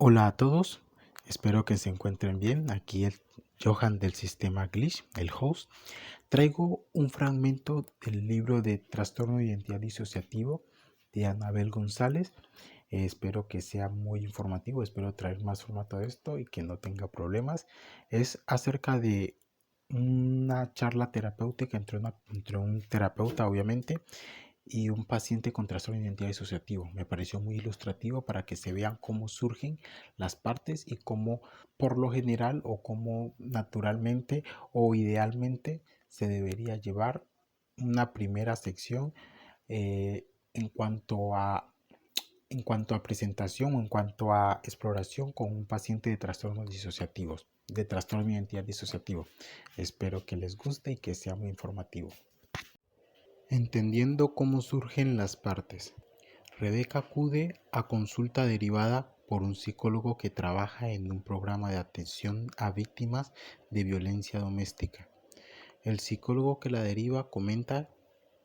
Hola a todos, espero que se encuentren bien. Aquí el Johan del sistema Glitch, el host. Traigo un fragmento del libro de Trastorno de Identidad Disociativo de Anabel González. Espero que sea muy informativo, espero traer más formato de esto y que no tenga problemas. Es acerca de una charla terapéutica entre un terapeuta, obviamente, y un paciente con trastorno de identidad disociativo. Me pareció muy ilustrativo para que se vean cómo surgen las partes y cómo por lo general o cómo naturalmente o idealmente se debería llevar una primera sección eh, en cuanto a presentación o en cuanto a exploración con un paciente de trastornos disociativos, de trastorno de identidad disociativo. Espero que les guste y que sea muy informativo. Entendiendo cómo surgen las partes. Rebeca acude a consulta derivada por un psicólogo que trabaja en un programa de atención a víctimas de violencia doméstica. El psicólogo que la deriva comenta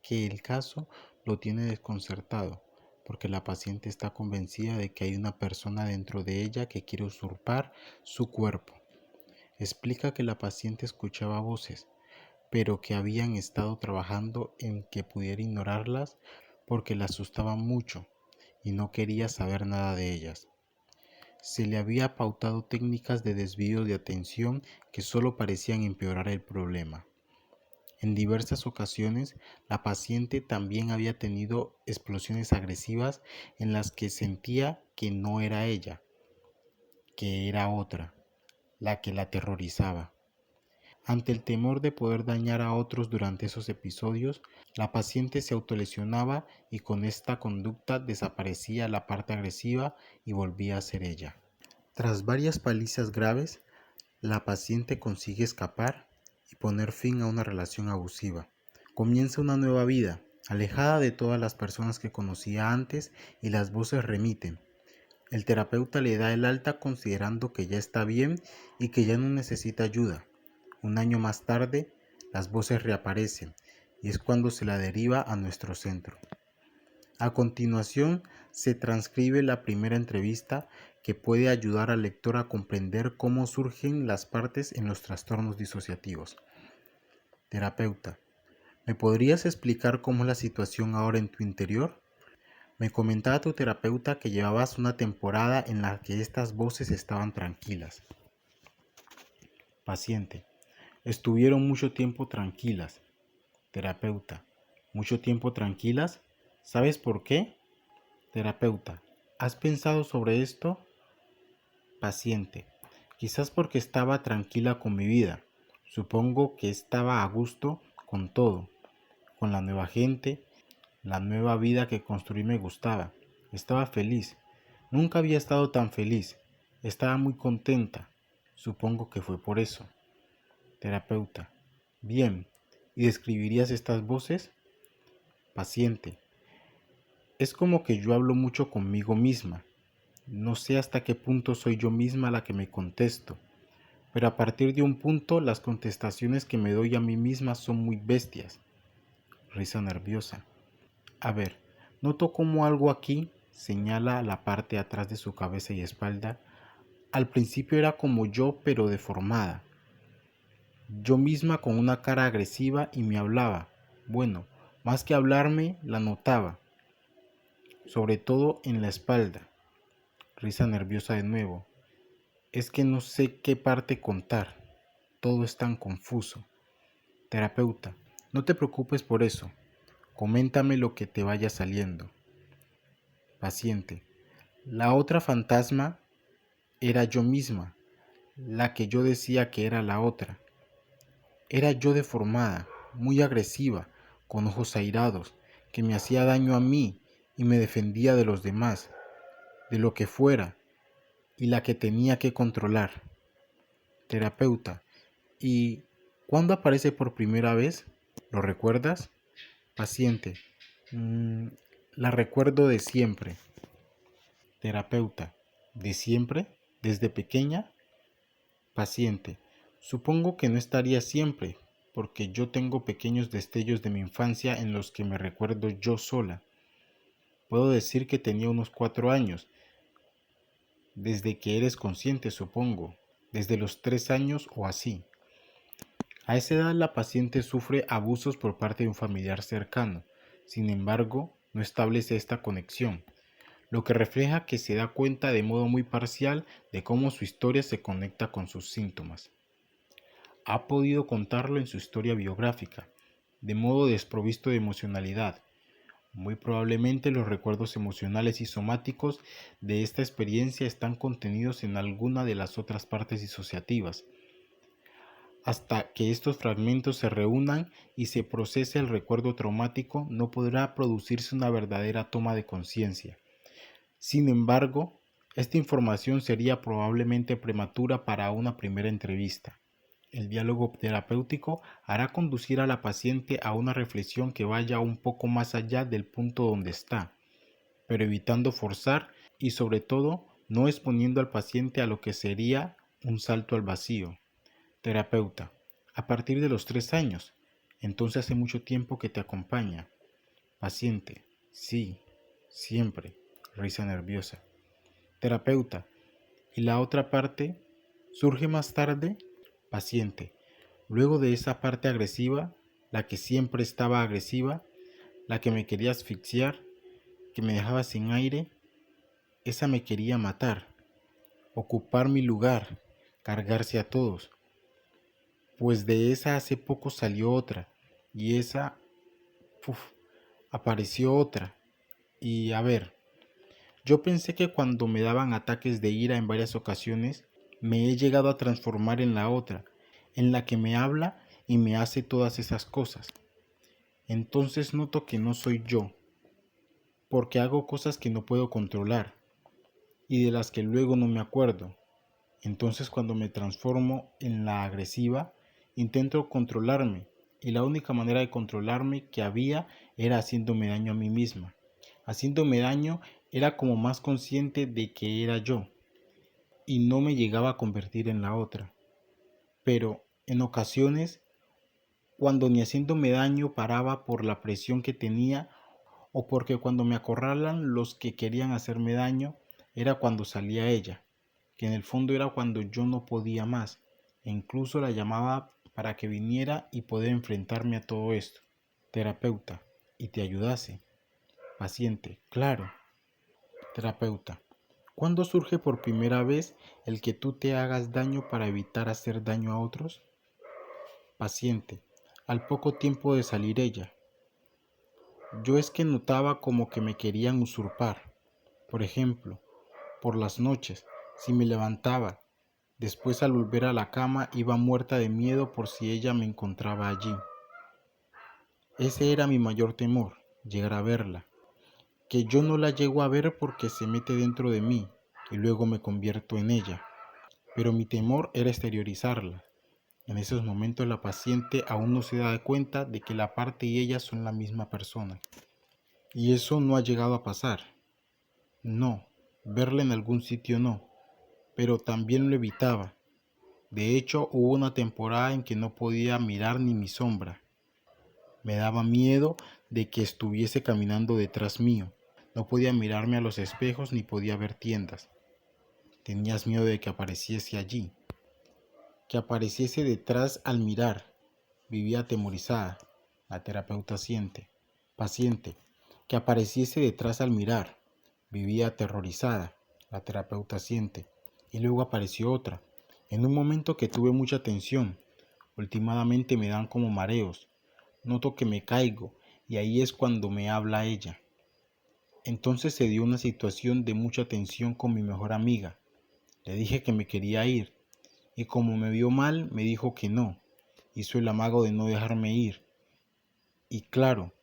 que el caso lo tiene desconcertado porque la paciente está convencida de que hay una persona dentro de ella que quiere usurpar su cuerpo. Explica que la paciente escuchaba voces, pero que habían estado trabajando en que pudiera ignorarlas porque la asustaban mucho y no quería saber nada de ellas. Se le había pautado técnicas de desvío de atención que solo parecían empeorar el problema. En diversas ocasiones, la paciente también había tenido explosiones agresivas en las que sentía que no era ella, que era otra, la que la aterrorizaba. Ante el temor de poder dañar a otros durante esos episodios, la paciente se autolesionaba y con esta conducta desaparecía la parte agresiva y volvía a ser ella. Tras varias palizas graves, la paciente consigue escapar y poner fin a una relación abusiva. Comienza una nueva vida, alejada de todas las personas que conocía antes y las voces remiten. El terapeuta le da el alta considerando que ya está bien y que ya no necesita ayuda. Un año más tarde, las voces reaparecen y es cuando se la deriva a nuestro centro. A continuación, se transcribe la primera entrevista que puede ayudar al lector a comprender cómo surgen las partes en los trastornos disociativos. Terapeuta, ¿me podrías explicar cómo es la situación ahora en tu interior? Me comentaba tu terapeuta que llevabas una temporada en la que estas voces estaban tranquilas. Paciente, estuvieron mucho tiempo tranquilas. Terapeuta, ¿mucho tiempo tranquilas? ¿Sabes por qué? Terapeuta, ¿has pensado sobre esto? Paciente, quizás porque estaba tranquila con mi vida. Supongo que estaba a gusto con todo, con la nueva gente, la nueva vida que construí me gustaba. Estaba feliz. Nunca había estado tan feliz. Estaba muy contenta. Supongo que fue por eso. Terapeuta, bien. ¿Y describirías estas voces? Paciente, es como que yo hablo mucho conmigo misma. No sé hasta qué punto soy yo misma la que me contesto, pero a partir de un punto las contestaciones que me doy a mí misma son muy bestias. Risa nerviosa. A ver, noto como algo aquí señala la parte atrás de su cabeza y espalda. Al principio era como yo, pero deformada. Yo misma con una cara agresiva y me hablaba. Bueno, más que hablarme, la notaba, sobre todo en la espalda. Risa nerviosa de nuevo. Es que no sé qué parte contar. Todo es tan confuso. Terapeuta, no te preocupes por eso. Coméntame lo que te vaya saliendo. Paciente, la otra fantasma era yo misma, la que yo decía que era la otra. Era yo deformada, muy agresiva, con ojos airados, que me hacía daño a mí y me defendía de los demás, de lo que fuera, y la que tenía que controlar. Terapeuta, ¿y cuándo aparece por primera vez? ¿Lo recuerdas? Paciente, la recuerdo de siempre. Terapeuta, ¿de siempre? ¿Desde pequeña? Paciente, supongo que no estaría siempre, porque yo tengo pequeños destellos de mi infancia en los que me recuerdo yo sola. Puedo decir que tenía unos 4 años desde que eres consciente, supongo, desde los 3 años o así. A esa edad la paciente sufre abusos por parte de un familiar cercano, sin embargo, no establece esta conexión, lo que refleja que se da cuenta de modo muy parcial de cómo su historia se conecta con sus síntomas. Ha podido contarlo en su historia biográfica, de modo desprovisto de emocionalidad. Muy probablemente los recuerdos emocionales y somáticos de esta experiencia están contenidos en alguna de las otras partes disociativas. Hasta que estos fragmentos se reúnan y se procese el recuerdo traumático, no podrá producirse una verdadera toma de conciencia. Sin embargo, esta información sería probablemente prematura para una primera entrevista. El diálogo terapéutico hará conducir a la paciente a una reflexión que vaya un poco más allá del punto donde está, pero evitando forzar y sobre todo no exponiendo al paciente a lo que sería un salto al vacío. Terapeuta: a partir de los 3 años, entonces hace mucho tiempo que te acompaña. Paciente: sí, siempre. Risa nerviosa. Terapeuta: ¿y la otra parte surge más tarde? Paciente: luego de esa parte agresiva, la que siempre estaba agresiva, la que me quería asfixiar, que me dejaba sin aire, esa me quería matar, ocupar mi lugar, cargarse a todos. Pues de esa hace poco salió otra, y esa, apareció otra. Y a ver, yo pensé que cuando me daban ataques de ira en varias ocasiones, me he llegado a transformar en la otra, en la que me habla y me hace todas esas cosas. Entonces noto que no soy yo, porque hago cosas que no puedo controlar y de las que luego no me acuerdo. Entonces cuando me transformo en la agresiva, intento controlarme y la única manera de controlarme que había era haciéndome daño a mí misma. Haciéndome daño era como más consciente de que era yo y no me llegaba a convertir en la otra. Pero en ocasiones, cuando ni haciéndome daño paraba por la presión que tenía o porque cuando me acorralan los que querían hacerme daño, era cuando salía ella, que en el fondo era cuando yo no podía más, e incluso la llamaba para que viniera y poder enfrentarme a todo esto. Terapeuta: y te ayudase. Paciente: claro. Terapeuta: ¿cuándo surge por primera vez el que tú te hagas daño para evitar hacer daño a otros? Paciente: al poco tiempo de salir ella. Yo es que notaba como que me querían usurpar. Por ejemplo, por las noches, si me levantaba, después al volver a la cama iba muerta de miedo por si ella me encontraba allí. Ese era mi mayor temor, llegar a verla. Que yo no la llego a ver porque se mete dentro de mí y luego me convierto en ella. Pero mi temor era exteriorizarla. En esos momentos la paciente aún no se da cuenta de que la parte y ella son la misma persona. Y eso no ha llegado a pasar. No, verla en algún sitio no, pero también lo evitaba. De hecho, hubo una temporada en que no podía mirar ni mi sombra. Me daba miedo de que estuviese caminando detrás mío. No podía mirarme a los espejos ni podía ver tiendas. Tenías miedo de que apareciese allí, que apareciese detrás al mirar. Vivía atemorizada. La terapeuta siente. Paciente: que apareciese detrás al mirar. Vivía aterrorizada. La terapeuta siente. Y luego apareció otra. En un momento que tuve mucha tensión. Últimamente me dan como mareos. Noto que me caigo y ahí es cuando me habla ella. Entonces se dio una situación de mucha tensión con mi mejor amiga. Le dije que me quería ir y como me vio mal me dijo que no. Hizo el amago de no dejarme ir. Y claro,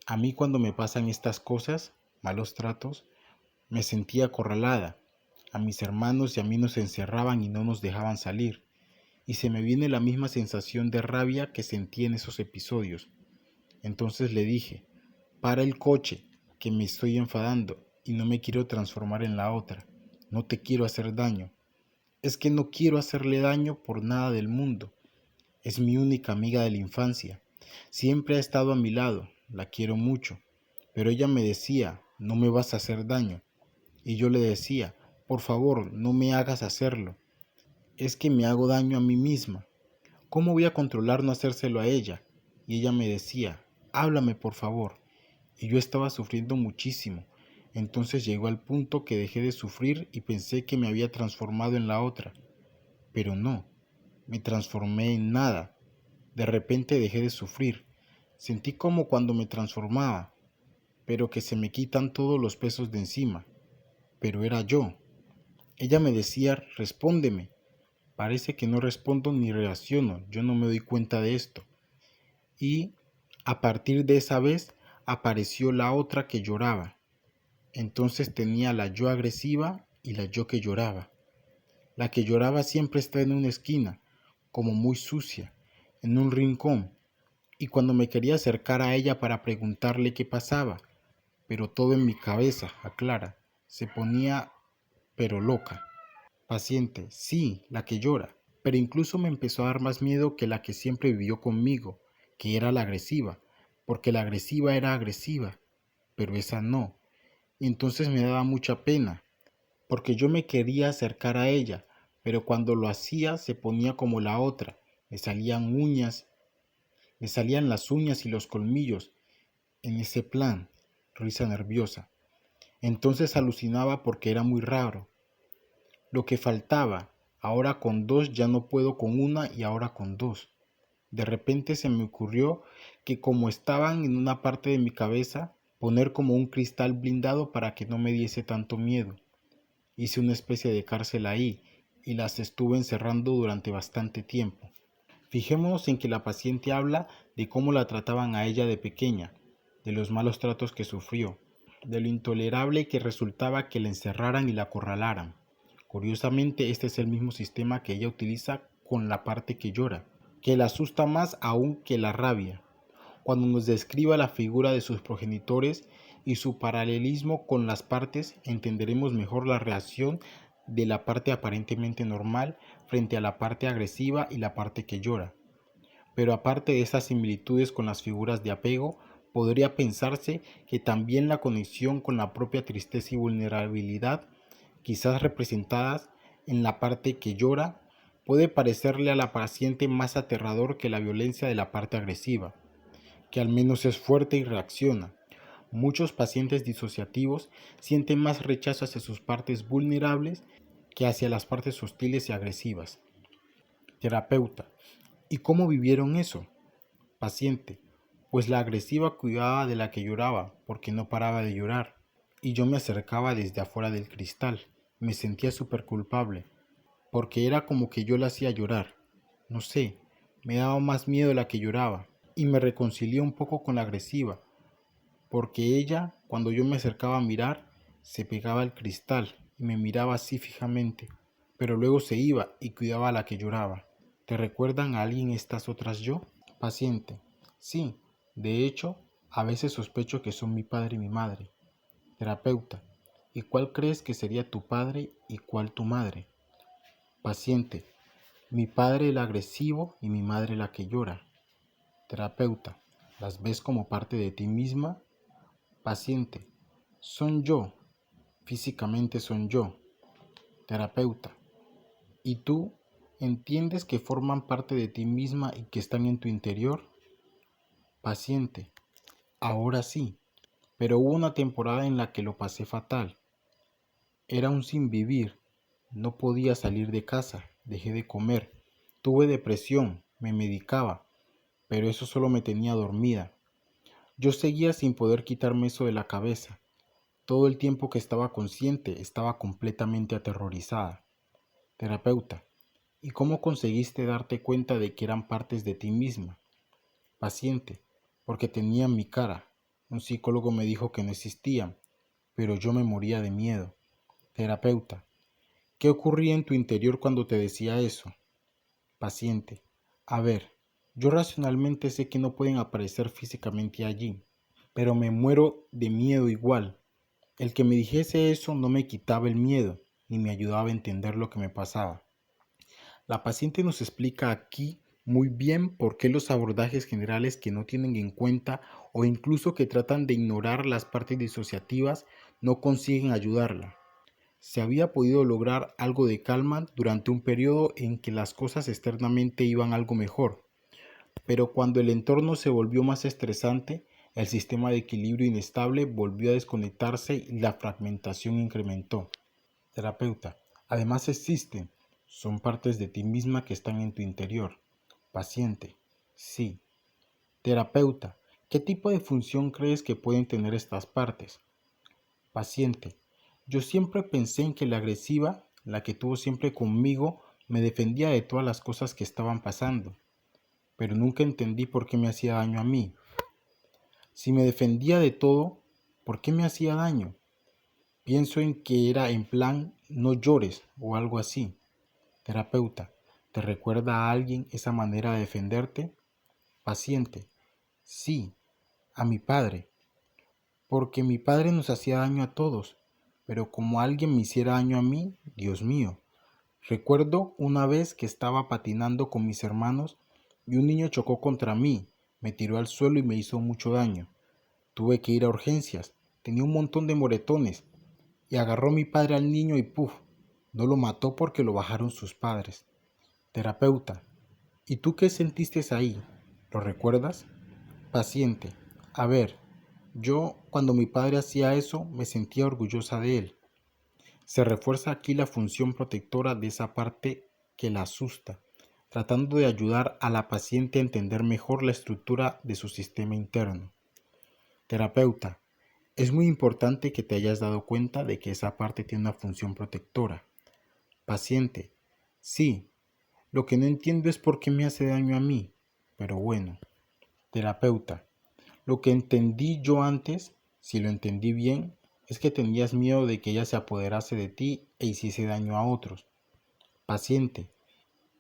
a mí cuando me pasan estas cosas, malos tratos, me sentía acorralada. A mis hermanos y a mí nos encerraban y no nos dejaban salir. Y se me viene la misma sensación de rabia que sentí en esos episodios. Entonces le dije: para el coche, que me estoy enfadando y no me quiero transformar en la otra. No te quiero hacer daño. Es que no quiero hacerle daño por nada del mundo. Es mi única amiga de la infancia. Siempre ha estado a mi lado, la quiero mucho. Pero ella me decía: no me vas a hacer daño. Y yo le decía: Por favor, no me hagas hacerlo. Es que me hago daño a mí misma. ¿Cómo voy a controlar no hacérselo a ella? Y ella me decía, háblame por favor. Y yo estaba sufriendo muchísimo. Entonces llegó al punto que dejé de sufrir y pensé que me había transformado en la otra. Pero no, me transformé en nada. De repente dejé de sufrir. Sentí como cuando me transformaba, pero que se me quitan todos los pesos de encima. Pero era yo. Ella me decía, respóndeme. Parece que no respondo ni reacciono, yo no me doy cuenta de esto. Y a partir de esa vez apareció la otra que lloraba. Entonces tenía la yo agresiva y la yo que lloraba. La que lloraba siempre está en una esquina, como muy sucia, en un rincón, y cuando me quería acercar a ella para preguntarle qué pasaba, pero todo en mi cabeza, aclara, se ponía pero loca. Paciente, sí, la que llora, pero incluso me empezó a dar más miedo que la que siempre vivió conmigo, que era la agresiva, porque la agresiva era agresiva, pero esa no. Y entonces me daba mucha pena, porque yo me quería acercar a ella, pero cuando lo hacía se ponía como la otra, me salían uñas, me salían las uñas y los colmillos, en ese plan, risa nerviosa. Entonces alucinaba porque era muy raro. Lo que faltaba, ahora con dos ya no puedo con una y ahora con dos. De repente se me ocurrió que como estaban en una parte de mi cabeza, poner como un cristal blindado para que no me diese tanto miedo. Hice una especie de cárcel ahí y las estuve encerrando durante bastante tiempo. Fijémonos en que la paciente habla de cómo la trataban a ella de pequeña, de los malos tratos que sufrió, de lo intolerable que resultaba que la encerraran y la acorralaran. Curiosamente, este es el mismo sistema que ella utiliza con la parte que llora, que la asusta más aún que la rabia. Cuando nos describa la figura de sus progenitores y su paralelismo con las partes, entenderemos mejor la reacción de la parte aparentemente normal frente a la parte agresiva y la parte que llora. Pero aparte de esas similitudes con las figuras de apego, podría pensarse que también la conexión con la propia tristeza y vulnerabilidad, quizás representadas en la parte que llora, puede parecerle a la paciente más aterrador que la violencia de la parte agresiva, que al menos es fuerte y reacciona. Muchos pacientes disociativos sienten más rechazo hacia sus partes vulnerables que hacia las partes hostiles y agresivas. Terapeuta. ¿Y cómo vivieron eso? Paciente. Pues la agresiva cuidaba de la que lloraba porque no paraba de llorar. Y yo me acercaba desde afuera del cristal. Me sentía súper culpable. Porque era como que yo la hacía llorar. No sé, me daba más miedo la que lloraba. Y me reconcilié un poco con la agresiva. Porque ella, cuando yo me acercaba a mirar, se pegaba al cristal y me miraba así fijamente. Pero luego se iba y cuidaba a la que lloraba. ¿Te recuerdan a alguien estas otras yo? Paciente. Sí, de hecho, a veces sospecho que son mi padre y mi madre. Terapeuta. ¿Y cuál crees que sería tu padre y cuál tu madre? Paciente. Mi padre el agresivo y mi madre la que llora. Terapeuta. ¿Las ves como parte de ti misma? Paciente. Son yo. Físicamente son yo. Terapeuta. ¿Y tú entiendes que forman parte de ti misma y que están en tu interior? Paciente. Ahora sí, pero hubo una temporada en la que lo pasé fatal. Era un sin vivir. No podía salir de casa, dejé de comer. Tuve depresión, me medicaba, pero eso solo me tenía dormida. Yo seguía sin poder quitarme eso de la cabeza. Todo el tiempo que estaba consciente estaba completamente aterrorizada. Terapeuta. ¿Y cómo conseguiste darte cuenta de que eran partes de ti misma? Paciente. Porque tenían mi cara. Un psicólogo me dijo que no existían, pero yo me moría de miedo. Terapeuta. ¿Qué ocurría en tu interior cuando te decía eso? Paciente. A ver, yo racionalmente sé que no pueden aparecer físicamente allí, pero me muero de miedo igual. El que me dijese eso no me quitaba el miedo, ni me ayudaba a entender lo que me pasaba. La paciente nos explica aquí muy bien por qué los abordajes generales que no tienen en cuenta o incluso que tratan de ignorar las partes disociativas no consiguen ayudarla. Se había podido lograr algo de calma durante un periodo en que las cosas externamente iban algo mejor, pero cuando el entorno se volvió más estresante, el sistema de equilibrio inestable volvió a desconectarse y la fragmentación incrementó. Terapeuta. Además existen, son partes de ti misma que están en tu interior. Paciente. Sí. Terapeuta. ¿Qué tipo de función crees que pueden tener estas partes? Paciente. Yo siempre pensé en que la agresiva, la que tuvo siempre conmigo, me defendía de todas las cosas que estaban pasando, pero nunca entendí por qué me hacía daño a mí. Si me defendía de todo, ¿por qué me hacía daño? Pienso en que era en plan no llores o algo así. Terapeuta, ¿te recuerda a alguien esa manera de defenderte? Paciente, sí, a mi padre, porque mi padre nos hacía daño a todos, pero como alguien me hiciera daño a mí, Dios mío. Recuerdo una vez que estaba patinando con mis hermanos y un niño chocó contra mí, me tiró al suelo y me hizo mucho daño. Tuve que ir a urgencias, tenía un montón de moretones y agarró mi padre al niño y ¡puf! No lo mató porque lo bajaron sus padres. Terapeuta, ¿y tú qué sentiste ahí? ¿Lo recuerdas? Paciente, a ver, yo cuando mi padre hacía eso me sentía orgullosa de él. Se refuerza aquí la función protectora de esa parte que la asusta, tratando de ayudar a la paciente a entender mejor la estructura de su sistema interno. Terapeuta, es muy importante que te hayas dado cuenta de que esa parte tiene una función protectora. Paciente, sí, lo que no entiendo es por qué me hace daño a mí, pero bueno. Terapeuta, lo que entendí yo antes, si lo entendí bien, es que tenías miedo de que ella se apoderase de ti e hiciese daño a otros. Paciente,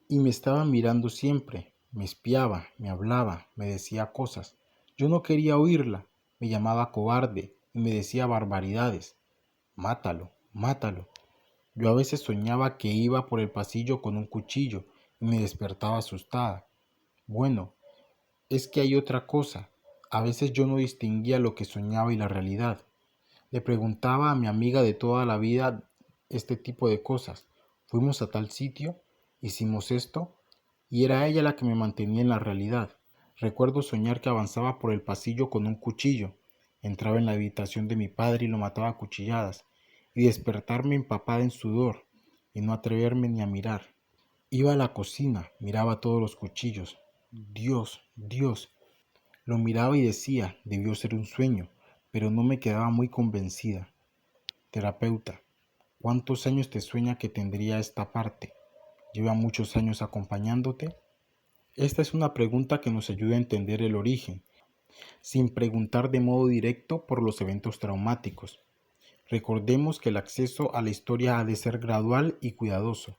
y me estaba mirando siempre, me espiaba, me hablaba, me decía cosas. Yo no quería oírla, me llamaba cobarde y me decía barbaridades. Mátalo, mátalo. Yo a veces soñaba que iba por el pasillo con un cuchillo y me despertaba asustada. Bueno, es que hay otra cosa. A veces yo no distinguía lo que soñaba y la realidad. Le preguntaba a mi amiga de toda la vida este tipo de cosas. Fuimos a tal sitio, hicimos esto, y era ella la que me mantenía en la realidad. Recuerdo soñar que avanzaba por el pasillo con un cuchillo, entraba en la habitación de mi padre y lo mataba a cuchilladas, y despertarme empapada en sudor, y no atreverme ni a mirar. Iba a la cocina, miraba todos los cuchillos. Dios, Dios. Lo miraba y decía, debió ser un sueño, pero no me quedaba muy convencida. Terapeuta, ¿cuántos años te sueña que tendría esta parte? ¿Lleva muchos años acompañándote? Esta es una pregunta que nos ayuda a entender el origen, sin preguntar de modo directo por los eventos traumáticos. Recordemos que el acceso a la historia ha de ser gradual y cuidadoso.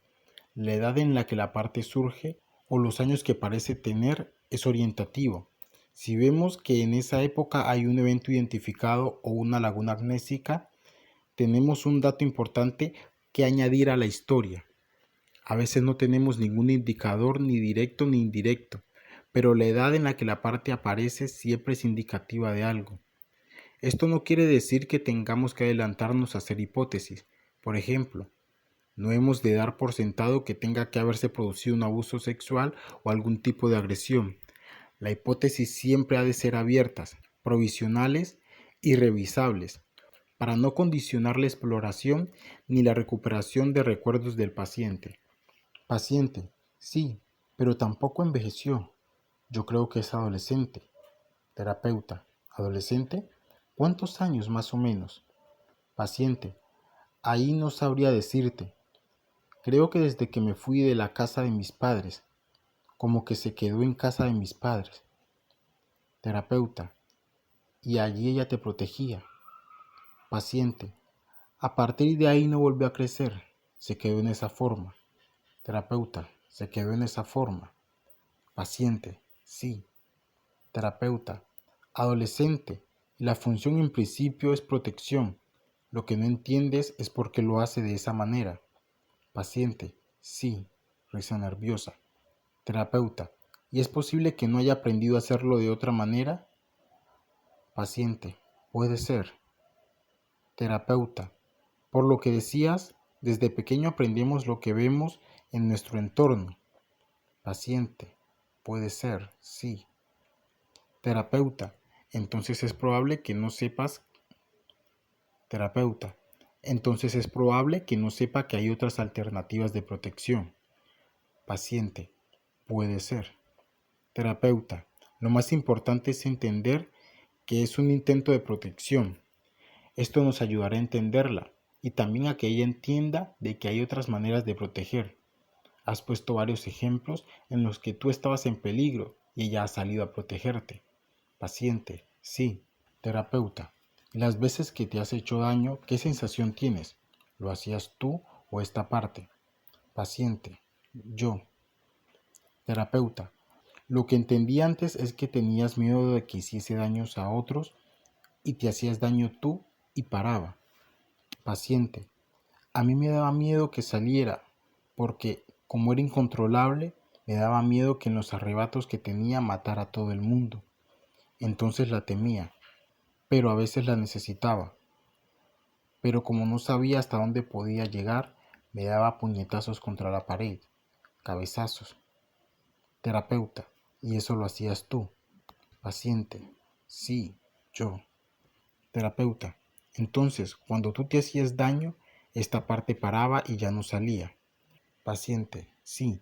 La edad en la que la parte surge o los años que parece tener es orientativo. Si vemos que en esa época hay un evento identificado o una laguna amnésica, tenemos un dato importante que añadir a la historia. A veces no tenemos ningún indicador ni directo ni indirecto, pero la edad en la que la parte aparece siempre es indicativa de algo. Esto no quiere decir que tengamos que adelantarnos a hacer hipótesis. Por ejemplo, no hemos de dar por sentado que tenga que haberse producido un abuso sexual o algún tipo de agresión. La hipótesis siempre ha de ser abiertas, provisionales y revisables, para no condicionar la exploración ni la recuperación de recuerdos del paciente. Paciente, sí, pero tampoco envejeció. Yo creo que es adolescente. Terapeuta, ¿adolescente? ¿Cuántos años más o menos? Paciente, ahí no sabría decirte. Creo que desde que me fui de la casa de mis padres, como que se quedó en casa de mis padres. Terapeuta, y allí ella te protegía. Paciente, a partir de ahí no volvió a crecer, se quedó en esa forma. Terapeuta, se quedó en esa forma. Paciente, sí. Terapeuta, adolescente, y la función en principio es protección. Lo que no entiendes es por qué lo hace de esa manera. Paciente, sí. Risa nerviosa. Terapeuta, ¿y es posible que no haya aprendido a hacerlo de otra manera? Paciente, puede ser. Terapeuta, por lo que decías, Desde pequeño aprendemos lo que vemos en nuestro entorno. Paciente, puede ser, sí. Terapeuta, entonces es probable que no sepas. Terapeuta, entonces es probable que no sepa que hay otras alternativas de protección. Paciente, puede ser. Terapeuta, lo más importante es entender que es un intento de protección. Esto nos ayudará a entenderla y también a que ella entienda de que hay otras maneras de proteger. Has puesto varios ejemplos en los que tú estabas en peligro y ella ha salido a protegerte. Paciente, sí. Terapeuta, ¿y las veces que te has hecho daño, qué sensación tienes? ¿Lo hacías tú o esta parte? Paciente, yo. Terapeuta, lo que entendí antes es que tenías miedo de que hiciese daños a otros y te hacías daño tú y paraba. Paciente, a mí me daba miedo que saliera, porque como era incontrolable, me daba miedo que en los arrebatos que tenía matara a todo el mundo. Entonces la temía, pero a veces la necesitaba. Pero como no sabía hasta dónde podía llegar, me daba puñetazos contra la pared, cabezazos. Terapeuta, ¿y eso lo hacías tú? Paciente, sí, yo. Terapeuta, entonces, cuando tú te hacías daño, esta parte paraba y ya no salía. Paciente, sí,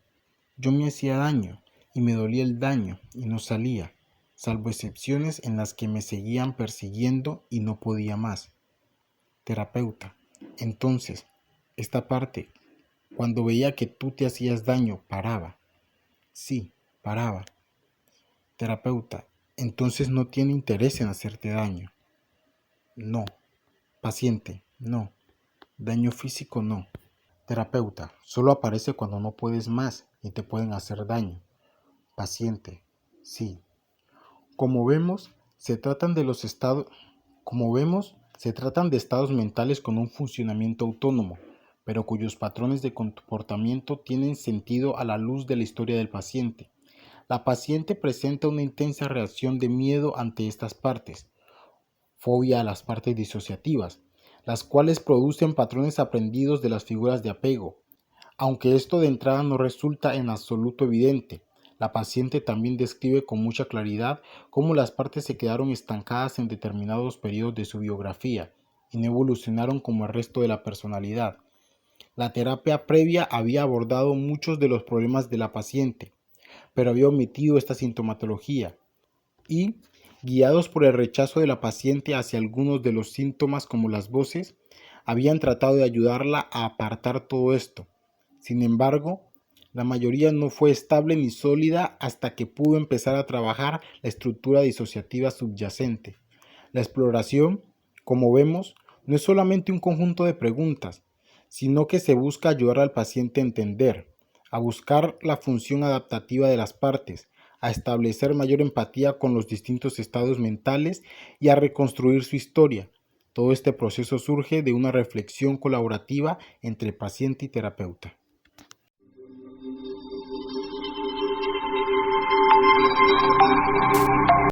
yo me hacía daño y me dolía el daño y no salía, salvo excepciones en las que me seguían persiguiendo y no podía más. Terapeuta, entonces, esta parte, cuando veía que tú te hacías daño, paraba. Sí, paraba. Terapeuta, entonces no tiene interés en hacerte daño. No. Paciente, no. Daño físico, no. Terapeuta, solo aparece cuando no puedes más y te pueden hacer daño. Paciente, sí. Como vemos, se tratan de estados mentales con un funcionamiento autónomo, pero cuyos patrones de comportamiento tienen sentido a la luz de la historia del paciente. La paciente presenta una intensa reacción de miedo ante estas partes, fobia a las partes disociativas, las cuales producen patrones aprendidos de las figuras de apego. Aunque esto de entrada no resulta en absoluto evidente, la paciente también describe con mucha claridad cómo las partes se quedaron estancadas en determinados periodos de su biografía y no evolucionaron como el resto de la personalidad. La terapia previa había abordado muchos de los problemas de la paciente, pero había omitido esta sintomatología y, guiados por el rechazo de la paciente hacia algunos de los síntomas como las voces, habían tratado de ayudarla a apartar todo esto. Sin embargo, la mayoría no fue estable ni sólida hasta que pudo empezar a trabajar la estructura disociativa subyacente. La exploración, como vemos, no es solamente un conjunto de preguntas, sino que se busca ayudar al paciente a entender, a buscar la función adaptativa de las partes, a establecer mayor empatía con los distintos estados mentales y a reconstruir su historia. Todo este proceso surge de una reflexión colaborativa entre paciente y terapeuta.